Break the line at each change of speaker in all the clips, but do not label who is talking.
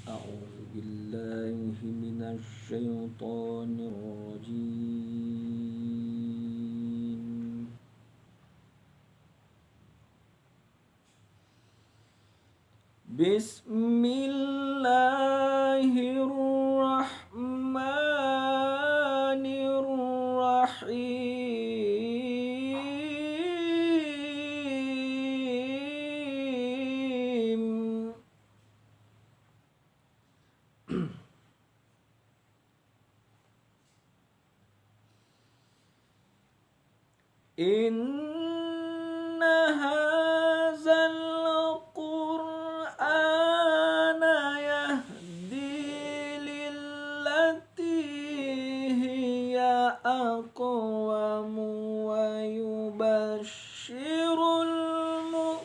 أعوذ بالله من الشيطان الرجيم. بسم الله الرحمن الرحيم. إن هذا القرآن يهدي للتي هي أقوم ويبشر المؤمنين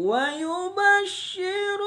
ويبشر